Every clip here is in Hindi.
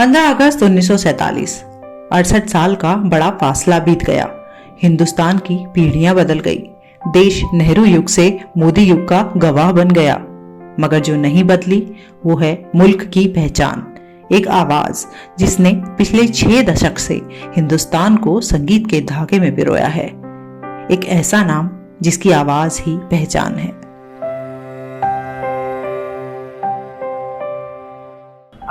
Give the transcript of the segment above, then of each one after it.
15 अगस्त 1947, 68 साल का बड़ा फासला बीत गया। हिंदुस्तान की पीढ़ियां बदल गई। देश नेहरू युग से मोदी युग का गवाह बन गया। मगर जो नहीं बदली वो है मुल्क की पहचान, एक आवाज जिसने पिछले 6 दशक से हिंदुस्तान को संगीत के धागे में पिरोया है। एक ऐसा नाम जिसकी आवाज ही पहचान है।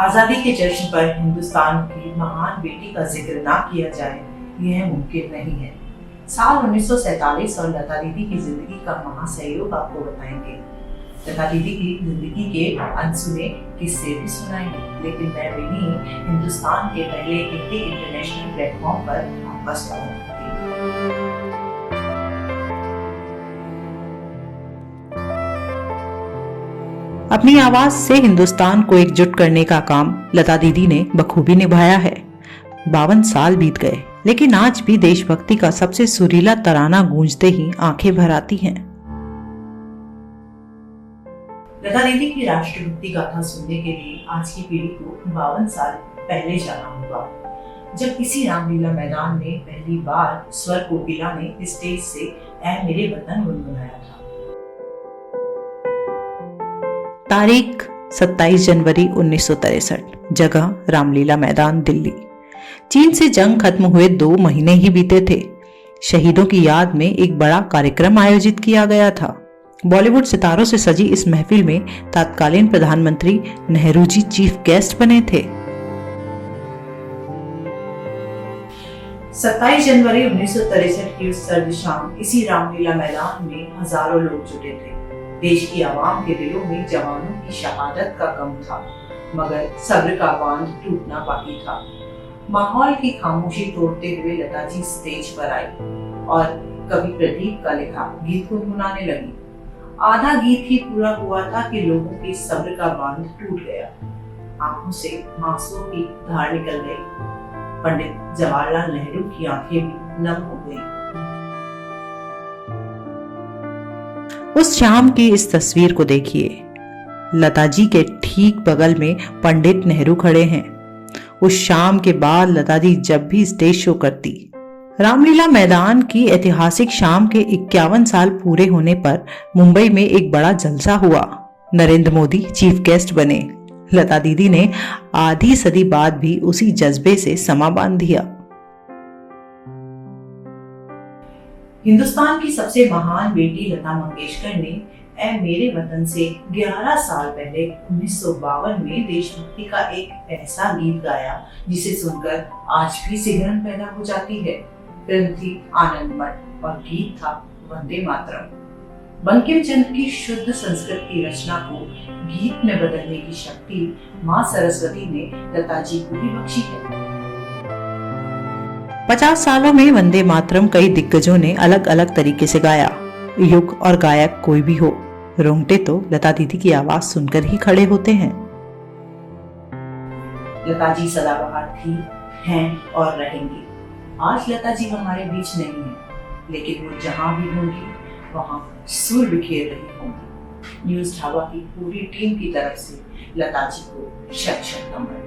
आजादी के जश्न पर हिंदुस्तान की महान बेटी का जिक्र ना किया जाए यह मुमकिन नहीं है। साल 1947 और लता दीदी की जिंदगी का महासहयोग आपको बताएंगे। लता दीदी की जिंदगी के अनसुने किस्से भी सुनाएंगे, लेकिन मैं विनी हिंदुस्तान के पहले हिंदी इंटरनेशनल प्लेटफॉर्म पर आपका स्वागत करती हूँ। अपनी आवाज से हिंदुस्तान को एकजुट करने का काम लता दीदी ने बखूबी निभाया है। 52 साल बीत गए, लेकिन आज भी देशभक्ति का सबसे सुरीला तराना गूंजते ही आंखें भर आती हैं। लता दीदी की राष्ट्रभक्ति गाथा सुनने के लिए आज की पीढ़ी को 52 साल पहले जाना होगा, जब इसी रामलीला मैदान में पहली बार स्वर कोकिला ने स्टेज से ऐ मेरे वतन गुनगुनाया था। तारीख 27 जनवरी 1963, जगह रामलीला मैदान, दिल्ली। चीन से जंग खत्म हुए 2 महीने ही बीते थे। शहीदों की याद में एक बड़ा कार्यक्रम आयोजित किया गया था। बॉलीवुड सितारों से सजी इस महफिल में तत्कालीन प्रधानमंत्री नेहरू जी चीफ गेस्ट बने थे। 27 जनवरी 1963 की उस सर्द शाम इसी रामलीला मैदान में हजारों लोग जुटे थे। देश की आवाम के दिलों में जवानों की शहादत का गम था, मगर सब्र का बांध टूटना बाकी था। माहौल की खामोशी तोड़ते हुए लता जी स्टेज पर आई और कवि प्रदीप का लिखा गीत गुनगुनाने लगी। आधा गीत ही पूरा हुआ था कि लोगों के सब्र का बांध टूट गया। आंखों से आंसुओं की धार निकल गई। पंडित जवाहरलाल नेहरू की आंखें भी नम हो गई। उस शाम की इस तस्वीर को देखिए। लता जी के ठीक बगल में पंडित नेहरू खड़े हैं। उस शाम के बाद लता जी जब भी स्टेज शो करती, रामलीला मैदान की ऐतिहासिक शाम के 51 साल पूरे होने पर मुंबई में एक बड़ा जलसा हुआ। नरेंद्र मोदी चीफ गेस्ट बने। लता दीदी ने आधी सदी बाद भी उसी जज्बे से समा बांध दिया। हिंदुस्तान की सबसे महान बेटी लता मंगेशकर ने ऐ मेरे वतन से 11 साल पहले 1952 में देशभक्ति का एक ऐसा गीत गाया जिसे सुनकर आज भी सिहरन पैदा हो जाती है। फिल्म थी आनंद मठ और गीत था वंदे मातरम। बंकिम चंद्र की शुद्ध संस्कृत की रचना को गीत में बदलने की शक्ति मां सरस्वती ने लता जी को भी बख्शी है। 50 सालों में वंदे मातरम कई दिग्गजों ने अलग अलग तरीके से गाया। युग और गायक कोई भी हो, रोंगटे तो लता दीदी की आवाज सुनकर ही खड़े होते हैं। लता जी सदाबहार थी, हैं और रहेंगी। आज लता जी हमारे बीच नहीं है, लेकिन वो जहां भी होंगी वहां सुर बिखेर रही होंगी। न्यूज़ ढाबा की पूरी टीम की तरफ से लता जी को शत शत नमन।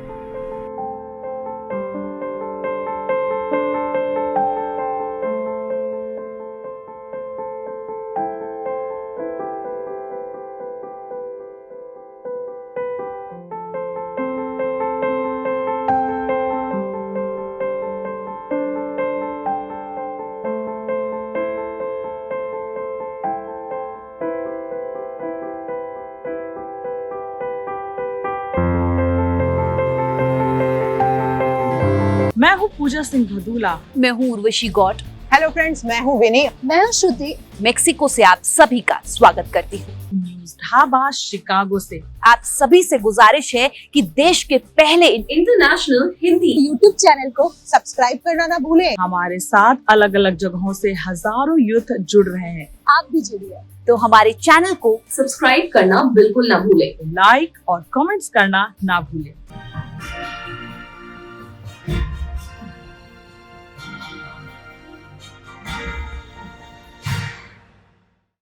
मैं हूँ पूजा सिंह भदूला। मैं हूँ उर्वशी गौड़। हेलो फ्रेंड्स, मैं हूँ विनी। मैं हूँ श्रुति। मेक्सिको से आप सभी का स्वागत करती हूँ। न्यूज़ ढाबा शिकागो से आप सभी से गुजारिश है कि देश के पहले इंटरनेशनल हिंदी यूट्यूब चैनल को सब्सक्राइब करना ना भूलें। हमारे साथ अलग अलग जगहों से हजारों यूथ जुड़ रहे हैं। आप भी जुड़िए। तो हमारे चैनल को सब्सक्राइब करना बिल्कुल ना भूलें। लाइक और कमेंट्स करना ना भूलें।